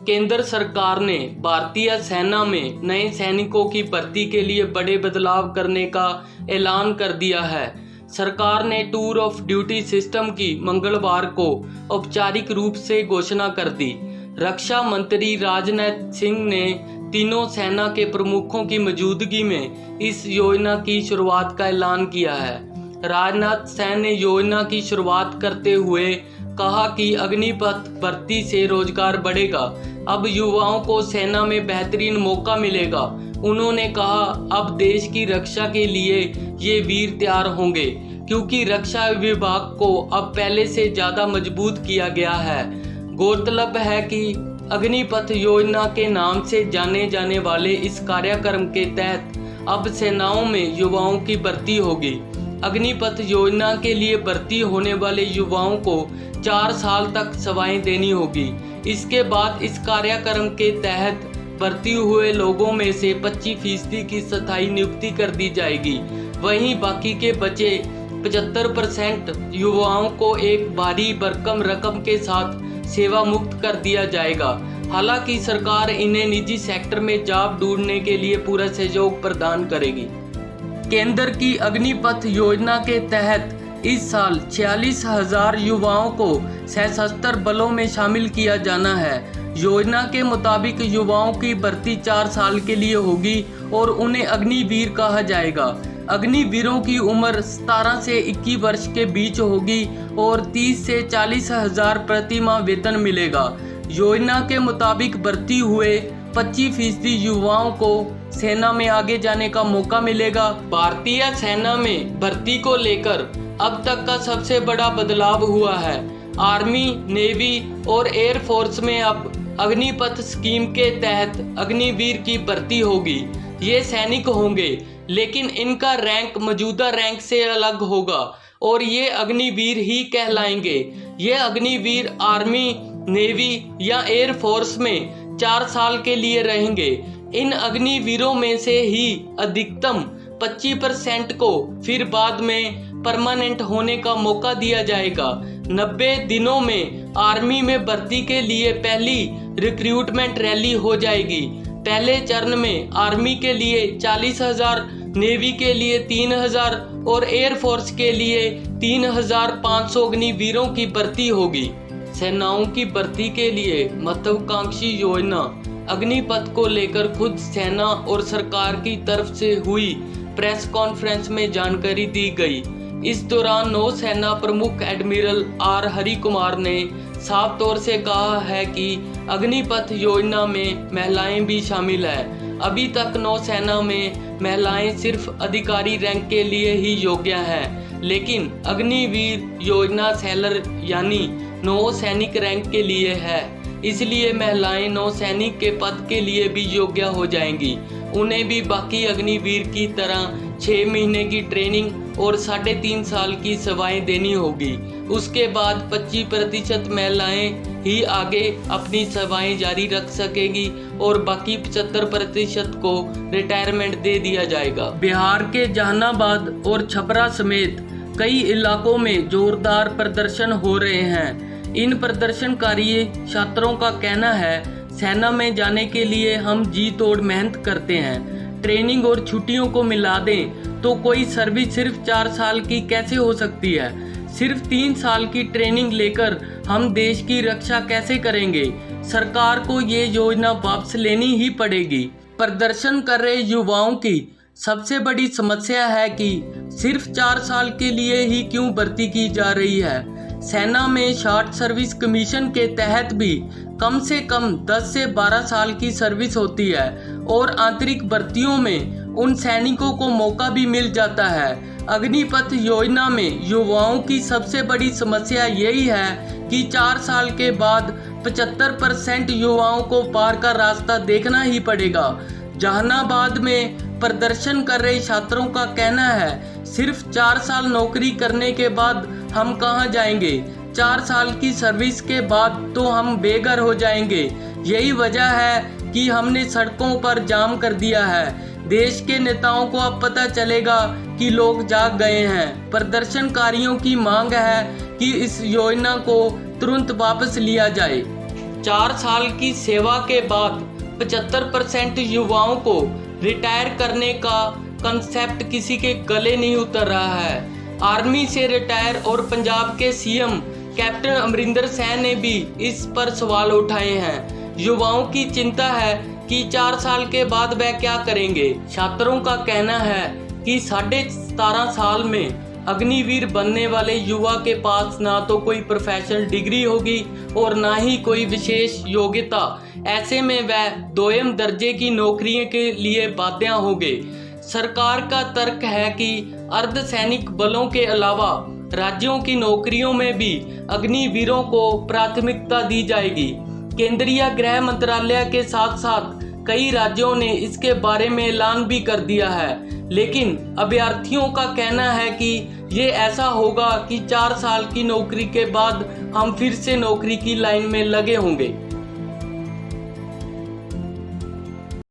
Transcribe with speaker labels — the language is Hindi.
Speaker 1: केंद्र सरकार ने भारतीय सेना में नए सैनिकों की भर्ती के लिए बड़े बदलाव करने का ऐलान कर दिया है। सरकार ने टूर ऑफ ड्यूटी सिस्टम की मंगलवार को औपचारिक रूप से घोषणा कर दी। रक्षा मंत्री राजनाथ सिंह ने तीनों सेना के प्रमुखों की मौजूदगी में इस योजना की शुरुआत का ऐलान किया है। राजनाथ सिंह ने योजना की शुरुआत करते हुए कहा कि अग्निपथ भर्ती से रोजगार बढ़ेगा, अब युवाओं को सेना में बेहतरीन मौका मिलेगा। उन्होंने कहा, अब देश की रक्षा के लिए ये वीर तैयार होंगे क्योंकि रक्षा विभाग को अब पहले से ज़्यादा मजबूत किया गया है। गौरतलब है कि अग्निपथ योजना के नाम से जाने जाने वाले इस कार्यक्रम के तहत अब सेनाओं में युवाओं की भर्ती होगी। अग्निपथ योजना के लिए भर्ती होने वाले युवाओं को 4 साल तक सेवाएं देनी होगी। इसके बाद इस कार्यक्रम के तहत भर्ती हुए लोगों में से 25% की स्थायी नियुक्ति कर दी जाएगी। वहीं बाकी के बचे 75% युवाओं को एक भारी भरकम रकम के साथ सेवा मुक्त कर दिया जाएगा। हालांकि सरकार इन्हें निजी सेक्टर में जॉब ढूंढने के लिए पूरा सहयोग प्रदान करेगी। केंद्र की अग्निपथ योजना के तहत इस साल 46,000 युवाओं को सशस्त्र बलों में शामिल किया जाना है। योजना के मुताबिक युवाओं की भर्ती 4 साल के लिए होगी और उन्हें अग्निवीर कहा जाएगा। अग्निवीरों की उम्र 17 से 21 वर्ष के बीच होगी और 30 से 40,000 प्रति माह वेतन मिलेगा। योजना के मुताबिक भर्ती हुए 25% युवाओं को सेना में आगे जाने का मौका मिलेगा। भारतीय सेना में भर्ती को लेकर अब तक का सबसे बड़ा बदलाव हुआ है। आर्मी, नेवी और एयर फोर्स में अब अग्निपथ स्कीम के तहत अग्निवीर की भर्ती होगी। ये सैनिक होंगे, लेकिन इनका रैंक मौजूदा रैंक से अलग होगा और ये अग्निवीर ही कहलाएंगे। ये अग्निवीर आर्मी, नेवी या एयर फोर्स में 4 साल के लिए रहेंगे। इन अग्निवीरों में से ही अधिकतम 25% को फिर बाद में परमानेंट होने का मौका दिया जाएगा। 90 दिनों में आर्मी में भर्ती के लिए पहली रिक्रूटमेंट रैली हो जाएगी। पहले चरण में आर्मी के लिए 40,000, नेवी के लिए 3,000 और एयर फोर्स के लिए 3,500 अग्निवीरों की भर्ती होगी। सेनाओं की भर्ती के लिए महत्वाकांक्षी योजना अग्निपथ को लेकर खुद सेना और सरकार की तरफ से हुई प्रेस कॉन्फ्रेंस में जानकारी दी गई। इस दौरान नौसेना प्रमुख एडमिरल आर हरि कुमार ने साफ तौर से कहा है कि अग्निपथ योजना में महिलाएं भी शामिल है। अभी तक नौसेना में महिलाएं सिर्फ अधिकारी रैंक के लिए ही योग्य हैं, लेकिन अग्निवीर योजना सेलर यानी नौसैनिक रैंक के लिए है। इसलिए महिलाएं नौसैनिक के पद के लिए भी योग्य हो जाएंगी। उन्हें भी बाकी अग्निवीर की तरह 6 महीने की ट्रेनिंग और 3.5 साल की सेवाएं देनी होगी। उसके बाद 25% महिलाएं ही आगे अपनी सेवाएं जारी रख सकेगी और बाकी 75% को रिटायरमेंट दे दिया जाएगा। बिहार के जहानाबाद और छपरा समेत कई इलाकों में जोरदार प्रदर्शन हो रहे हैं। इन प्रदर्शनकारी छात्रों का कहना है, सेना में जाने के लिए हम जी तोड़ मेहनत करते हैं। ट्रेनिंग और छुट्टियों को मिला दें तो कोई सर्विस सिर्फ 4 साल की कैसे हो सकती है? सिर्फ 3 साल की ट्रेनिंग लेकर हम देश की रक्षा कैसे करेंगे? सरकार को ये योजना वापस लेनी ही पड़ेगी। प्रदर्शन कर रहे युवाओं की सबसे बड़ी समस्या है कि सिर्फ 4 साल के लिए ही क्यों भर्ती की जा रही है। सेना में शॉर्ट सर्विस कमीशन के तहत भी कम से कम 10 से 12 साल की सर्विस होती है और आंतरिक भर्तियों में उन सैनिकों को मौका भी मिल जाता है। अग्निपथ योजना में युवाओं की सबसे बड़ी समस्या यही है कि 4 साल के बाद 75% युवाओं को पार का रास्ता देखना ही पड़ेगा। जहानाबाद में प्रदर्शन कर रहे छात्रों का कहना है, सिर्फ 4 साल नौकरी करने के बाद हम कहां जाएंगे? 4 साल की सर्विस के बाद तो हम बेघर हो जाएंगे। यही वजह है कि हमने सड़कों पर जाम कर दिया है। देश के नेताओं को अब पता चलेगा कि लोग जाग गए हैं। प्रदर्शनकारियों की मांग है कि इस योजना को तुरंत वापस लिया जाए। 4 साल की सेवा के बाद 75% युवाओं को रिटायर करने का कंसेप्ट किसी के गले नहीं उतर रहा है। आर्मी से रिटायर और पंजाब के सीएम कैप्टन अमरिंदर सिंह ने भी इस पर सवाल उठाए हैं। युवाओं की चिंता है कि 4 साल के बाद वह क्या करेंगे। छात्रों का कहना है कि 17.5 साल में अग्निवीर बनने वाले युवा के पास ना तो कोई प्रोफेशनल डिग्री होगी और ना ही कोई विशेष योग्यता। ऐसे में वह दोयम दर्जे की नौकरियों के लिए बाध्य होंगे। सरकार का तर्क है कि अर्धसैनिक बलों के अलावा राज्यों की नौकरियों में भी अग्निवीरों को प्राथमिकता दी जाएगी। केंद्रीय गृह मंत्रालय के साथ साथ कई राज्यों ने इसके बारे में ऐलान भी कर दिया है, लेकिन अभ्यर्थियों का कहना है कि ये ऐसा होगा कि 4 साल की नौकरी के बाद हम फिर से नौकरी की लाइन में लगे होंगे।